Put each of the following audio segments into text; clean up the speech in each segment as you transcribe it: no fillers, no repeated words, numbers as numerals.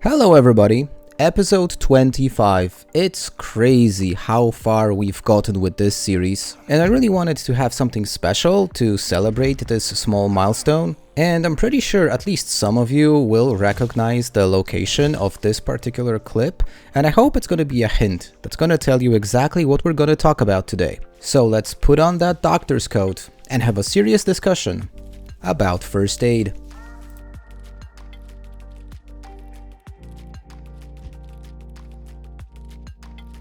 Hello everybody, episode 25. It's crazy how far we've gotten with this series, and I really wanted to have something special to celebrate this small milestone, and I'm pretty sure at least some of you will recognize the location of this particular clip, and I hope it's going to be a hint that's going to tell you exactly what we're going to talk about today. So let's put on that doctor's coat and have a serious discussion about first aid.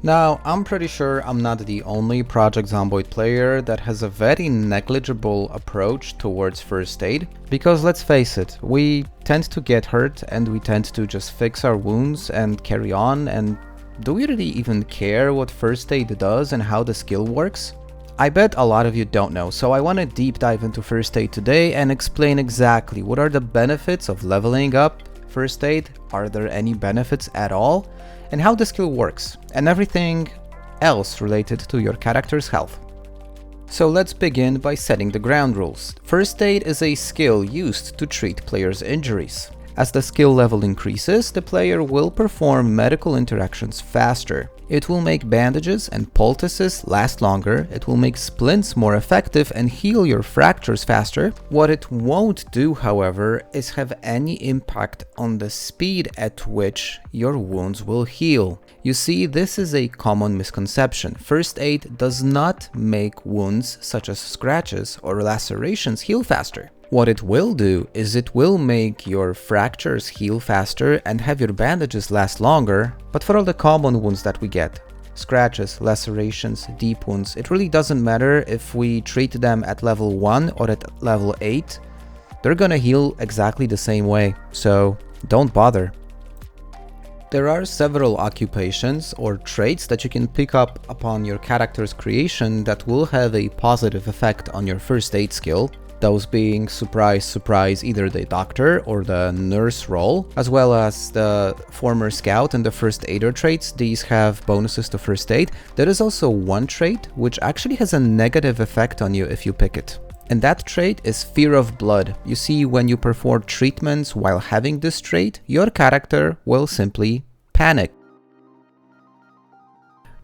Now, I'm pretty sure I'm not the only Project Zomboid player that has a very negligible approach towards first aid, because let's face it, we tend to get hurt and we tend to just fix our wounds and carry on, and do we really even care what first aid does and how the skill works? I bet a lot of you don't know, so I want to deep dive into first aid today and explain exactly what are the benefits of leveling up first aid, are there any benefits at all, and how the skill works, and everything else related to your character's health. So let's begin by setting the ground rules. First aid is a skill used to treat players' injuries. As the skill level increases, the player will perform medical interactions faster. It will make bandages and poultices last longer, it will make splints more effective and heal your fractures faster. What it won't do, however, is have any impact on the speed at which your wounds will heal. You see, this is a common misconception. First aid does not make wounds such as scratches or lacerations heal faster. What it will do is it will make your fractures heal faster and have your bandages last longer, but for all the common wounds that we get, scratches, lacerations, deep wounds, it really doesn't matter if we treat them at level 1 or at level 8, they're gonna heal exactly the same way, so don't bother. There are several occupations or traits that you can pick up upon your character's creation that will have a positive effect on your first aid skill. Those being, surprise, surprise, either the doctor or the nurse role, as well as the former scout and the first aider traits. These have bonuses to first aid. There is also one trait which actually has a negative effect on you if you pick it. And that trait is fear of blood. You see, when you perform treatments while having this trait, your character will simply panic.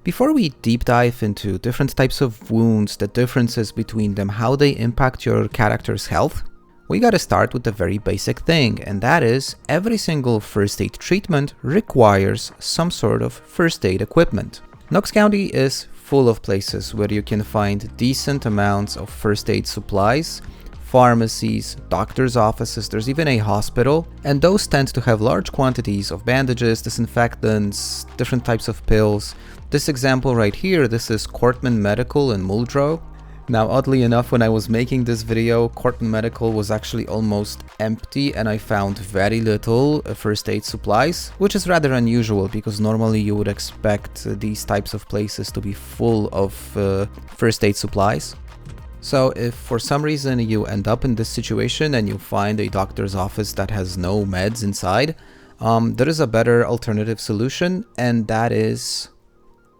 Before we deep dive into different types of wounds, the differences between them, how they impact your character's health, we gotta start with the very basic thing, and that is every single first aid treatment requires some sort of first aid equipment. Knox County is full of places where you can find decent amounts of first aid supplies, pharmacies, doctors' offices, there's even a hospital, and those tend to have large quantities of bandages, disinfectants, different types of pills. This example right here, this is Cortman Medical in Muldrow. Now, oddly enough, when I was making this video, Cortman Medical was actually almost empty and I found very little first aid supplies, which is rather unusual because normally you would expect these types of places to be full of first aid supplies. So if for some reason you end up in this situation and you find a doctor's office that has no meds inside, there is a better alternative solution, and that is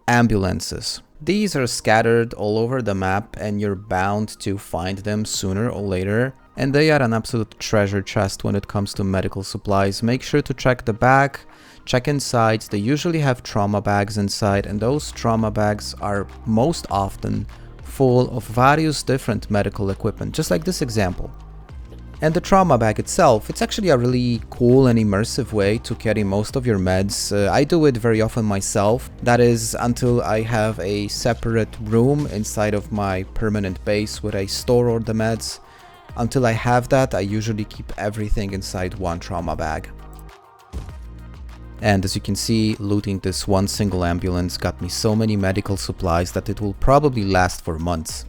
ambulances. These are scattered all over the map and you're bound to find them sooner or later, and they are an absolute treasure chest when it comes to medical supplies. Make sure to check the back, check inside. They usually have trauma bags inside, and those trauma bags are most often full of various different medical equipment, just like this example. And the trauma bag itself, it's actually a really cool and immersive way to carry most of your meds. I do it very often myself. That is until I have a separate room inside of my permanent base where I store all the meds. Until I have that, I usually keep everything inside one trauma bag. And as you can see, looting this one single ambulance got me so many medical supplies that it will probably last for months.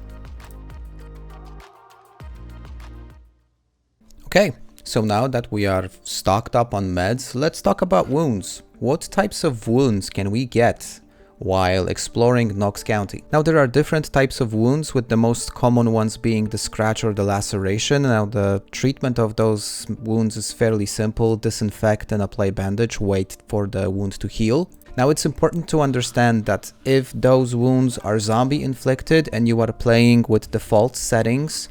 Okay, so now that we are stocked up on meds, let's talk about wounds. What types of wounds can we get while exploring Knox County? Now, there are different types of wounds, with the most common ones being the scratch or the laceration. Now, the treatment of those wounds is fairly simple. Disinfect and apply bandage, wait for the wound to heal. Now, it's important to understand that if those wounds are zombie inflicted and you are playing with default settings,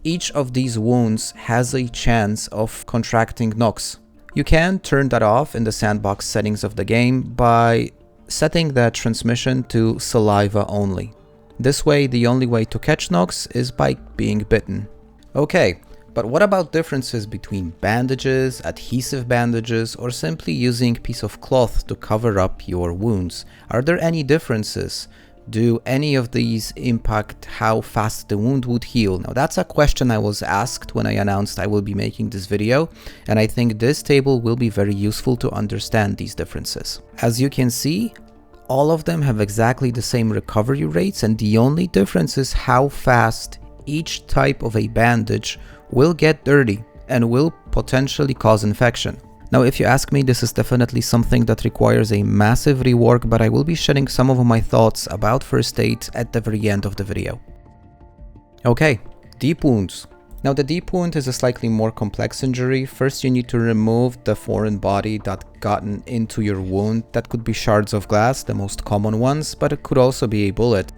each of these wounds has a chance of contracting Knox. You can turn that off in the sandbox settings of the game by setting the transmission to saliva only. This way, the only way to catch knocks is by being bitten. Okay, but what about differences between bandages, adhesive bandages, or simply using a piece of cloth to cover up your wounds? Are there any differences? Do any of these impact how fast the wound would heal? Now that's a question I was asked when I announced I will be making this video, and I think this table will be very useful to understand these differences. As you can see, all of them have exactly the same recovery rates, and the only difference is how fast each type of a bandage will get dirty and will potentially cause infection. Now, if you ask me, this is definitely something that requires a massive rework, but I will be sharing some of my thoughts about first aid at the very end of the video. Okay, deep wounds. Now, the deep wound is a slightly more complex injury. First, you need to remove the foreign body that gotten into your wound. That could be shards of glass, the most common ones, but it could also be a bullet.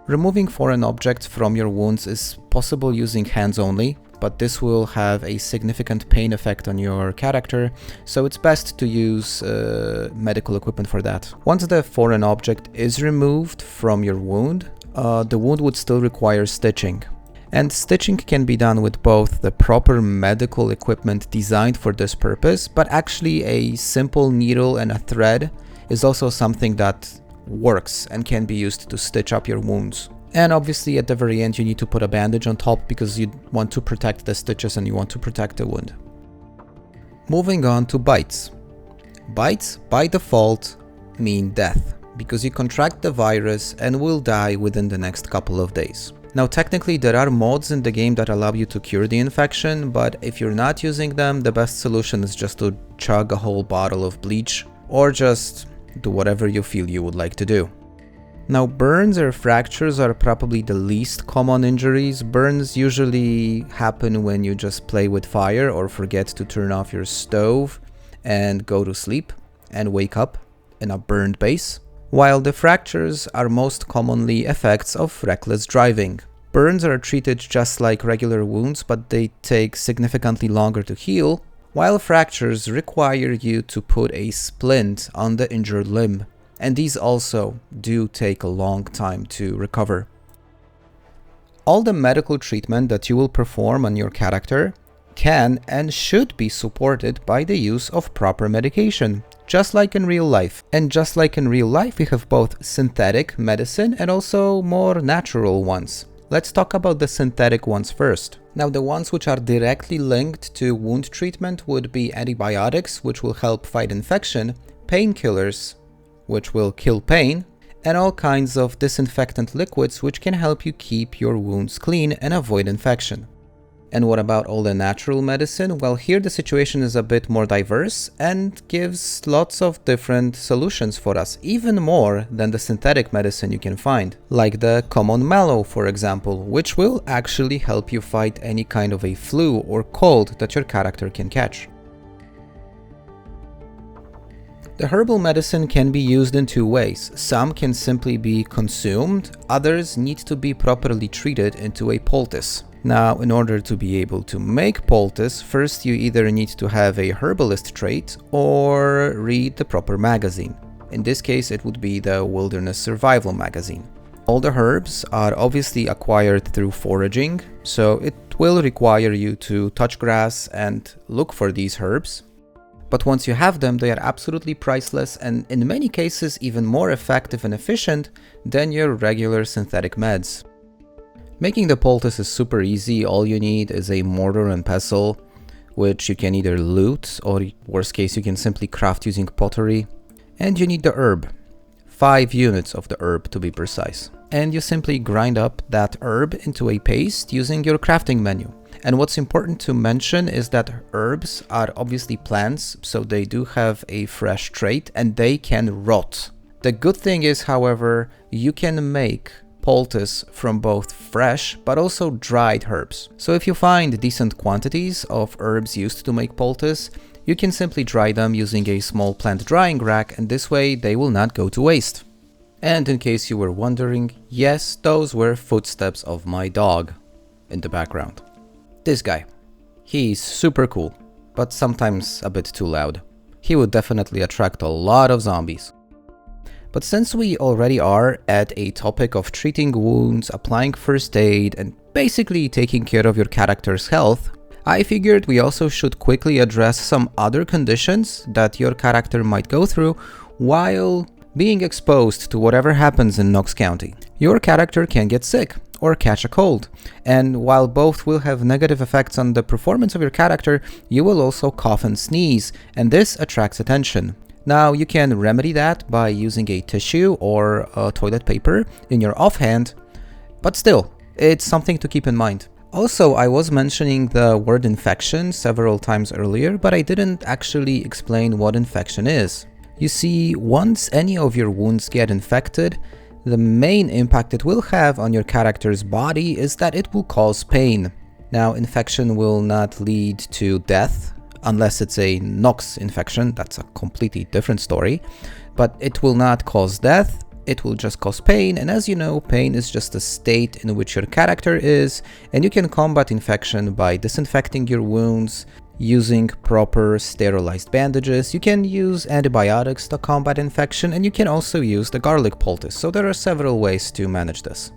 Removing foreign objects from your wounds is possible using hands only, but this will have a significant pain effect on your character, so it's best to use medical equipment for that. Once the foreign object is removed from your wound, the wound would still require stitching. And stitching can be done with both the proper medical equipment designed for this purpose, but actually a simple needle and a thread is also something that works and can be used to stitch up your wounds. And obviously at the very end you need to put a bandage on top because you want to protect the stitches and you want to protect the wound. Moving on to bites. Bites by default mean death because you contract the virus and will die within the next couple of days. Now technically there are mods in the game that allow you to cure the infection, but if you're not using them, the best solution is just to chug a whole bottle of bleach or just do whatever you feel you would like to do. Now burns or fractures are probably the least common injuries. Burns usually happen when you just play with fire or forget to turn off your stove and go to sleep and wake up in a burned base, while the fractures are most commonly effects of reckless driving. Burns are treated just like regular wounds, but they take significantly longer to heal, while fractures require you to put a splint on the injured limb, and these also do take a long time to recover. All the medical treatment that you will perform on your character can and should be supported by the use of proper medication, just like in real life. And just like in real life, we have both synthetic medicine and also more natural ones. Let's talk about the synthetic ones first. Now, the ones which are directly linked to wound treatment would be antibiotics, which will help fight infection, painkillers, which will kill pain, and all kinds of disinfectant liquids which can help you keep your wounds clean and avoid infection. And what about all the natural medicine? Well, here the situation is a bit more diverse and gives lots of different solutions for us, even more than the synthetic medicine you can find, like the common mallow, for example, which will actually help you fight any kind of a flu or cold that your character can catch. The herbal medicine can be used in two ways. Some can simply be consumed, others need to be properly treated into a poultice. Now, in order to be able to make poultice, first you either need to have a herbalist trait or read the proper magazine. In this case, it would be the Wilderness Survival magazine. All the herbs are obviously acquired through foraging, so it will require you to touch grass and look for these herbs. But once you have them, they are absolutely priceless and in many cases even more effective and efficient than your regular synthetic meds. Making the poultice is super easy. All you need is a mortar and pestle, which you can either loot or worst case you can simply craft using pottery. And you need the herb, 5 units of the herb to be precise. And you simply grind up that herb into a paste using your crafting menu. And what's important to mention is that herbs are obviously plants, so they do have a fresh trait and they can rot. The good thing is, however, you can make poultice from both fresh but also dried herbs. So if you find decent quantities of herbs used to make poultice, you can simply dry them using a small plant drying rack, and this way they will not go to waste. And in case you were wondering, yes, those were footsteps of my dog in the background. This guy, he's super cool. but sometimes a bit too loud. He would definitely attract a lot of zombies. But since we already are at a topic of treating wounds, applying first aid, and basically taking care of your character's health, I figured we also should quickly address some other conditions that your character might go through while being exposed to whatever happens in Knox County. Your character can get sick or catch a cold, and while both will have negative effects on the performance of your character, you will also cough and sneeze, and this attracts attention. Now, you can remedy that by using a tissue or a toilet paper in your offhand, but still, it's something to keep in mind. Also, I was mentioning the word infection several times earlier, but I didn't actually explain what infection is. You see, once any of your wounds get infected, the main impact it will have on your character's body is that it will cause pain. Now, infection will not lead to death, unless it's a Knox infection, that's a completely different story. But it will not cause death, it will just cause pain, and as you know, pain is just a state in which your character is, and you can combat infection by disinfecting your wounds, using proper sterilized bandages. You can use antibiotics to combat infection, and you can also use the garlic poultice, so there are several ways to manage this.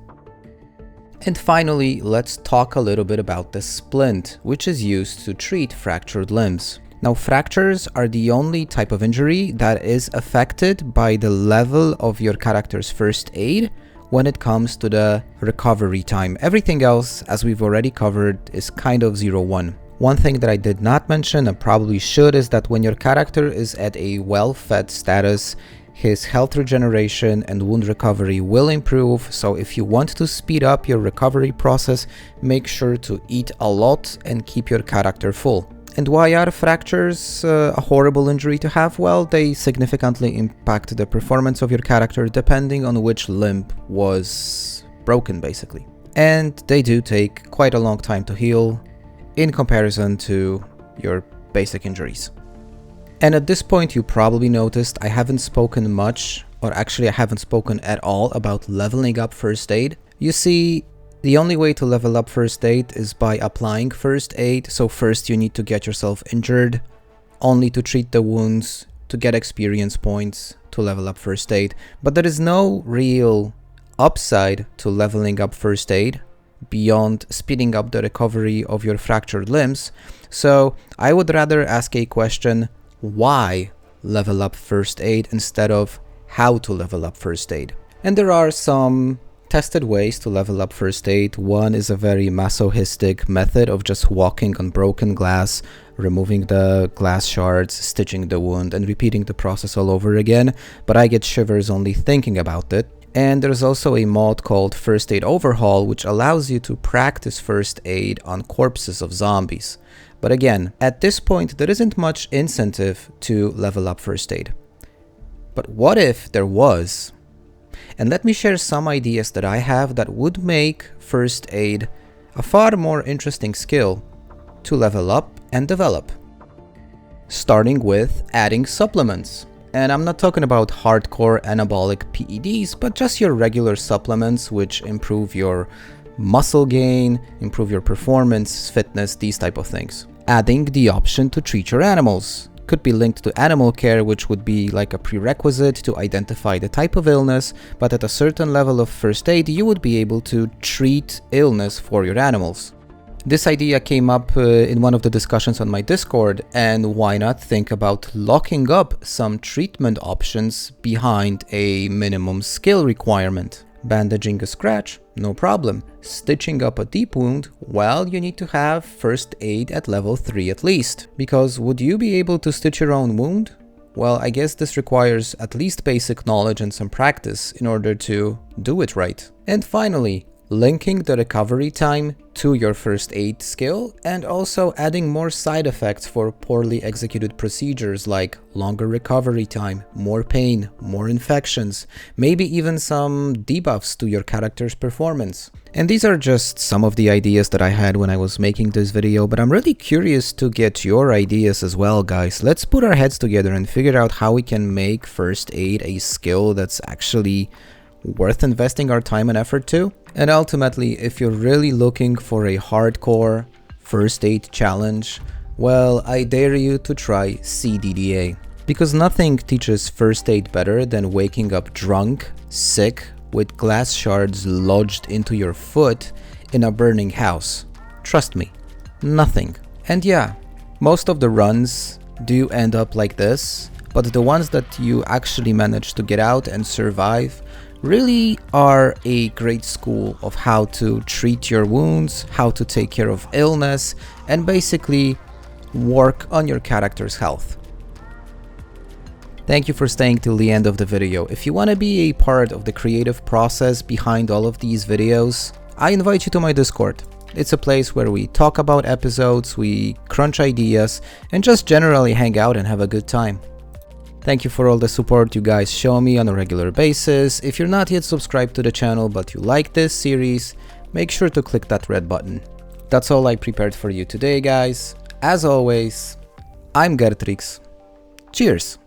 And finally, let's talk a little bit about the splint, which is used to treat fractured limbs. Now, fractures are the only type of injury that is affected by the level of your character's first aid when it comes to the recovery time. Everything else, as we've already covered, is kind of 0-1. One thing that I did not mention, and probably should, is that when your character is at a well-fed status, his health regeneration and wound recovery will improve, so if you want to speed up your recovery process, make sure to eat a lot and keep your character full. And why are fractures a horrible injury to have? Well, they significantly impact the performance of your character depending on which limb was broken, basically. And they do take quite a long time to heal in comparison to your basic injuries. And at this point, you probably noticed I haven't spoken much, or actually I haven't spoken at all about leveling up first aid. You see, the only way to level up first aid is by applying first aid. So first you need to get yourself injured, only to treat the wounds, to get experience points, to level up first aid. But there is no real upside to leveling up first aid beyond speeding up the recovery of your fractured limbs. So I would rather ask a question: why level up first aid instead of how to level up first aid? And there are some tested ways to level up first aid. One is a very masochistic method of just walking on broken glass, removing the glass shards, stitching the wound, and repeating the process all over again, but I get shivers only thinking about it. And there's also a mod called First Aid Overhaul, which allows you to practice first aid on corpses of zombies. But again, at this point, there isn't much incentive to level up first aid. But what if there was? And let me share some ideas that I have that would make first aid a far more interesting skill to level up and develop. Starting with adding supplements. And I'm not talking about hardcore anabolic PEDs, but just your regular supplements which improve your muscle gain, improve your performance, fitness, these type of things. Adding the option to treat your animals. Could be linked to animal care, which would be like a prerequisite to identify the type of illness, but at a certain level of first aid, you would be able to treat illness for your animals. This idea came up in one of the discussions on my Discord, and why not think about locking up some treatment options behind a minimum skill requirement? Bandaging a scratch? No problem. Stitching up a deep wound? Well, you need to have first aid at level 3 at least. Because would you be able to stitch your own wound? Well, I guess this requires at least basic knowledge and some practice in order to do it right. And finally, linking the recovery time to your first aid skill, and also adding more side effects for poorly executed procedures like longer recovery time, more pain, more infections, maybe even some debuffs to your character's performance. And these are just some of the ideas that I had when I was making this video, but I'm really curious to get your ideas as well, guys. Let's put our heads together and figure out how we can make first aid a skill that's actually worth investing our time and effort to. And ultimately, if you're really looking for a hardcore first aid challenge Well, I dare you to try CDDA. Because nothing teaches first aid better than waking up drunk, sick, with glass shards lodged into your foot in a burning house. Trust me, nothing. And yeah, most of the runs do end up like this, but the ones that you actually manage to get out and survive really are a great school of how to treat your wounds, how to take care of illness, and basically work on your character's health. Thank you for staying till the end of the video. If you want to be a part of the creative process behind all of these videos, I invite you to my Discord. It's a place where we talk about episodes, we crunch ideas, and just generally hang out and have a good time. Thank you for all the support you guys show me on a regular basis. If you're not yet subscribed to the channel but you like this series, make sure to click that red button. That's all I prepared for you today, guys. As always, I'm Gertrix. Cheers!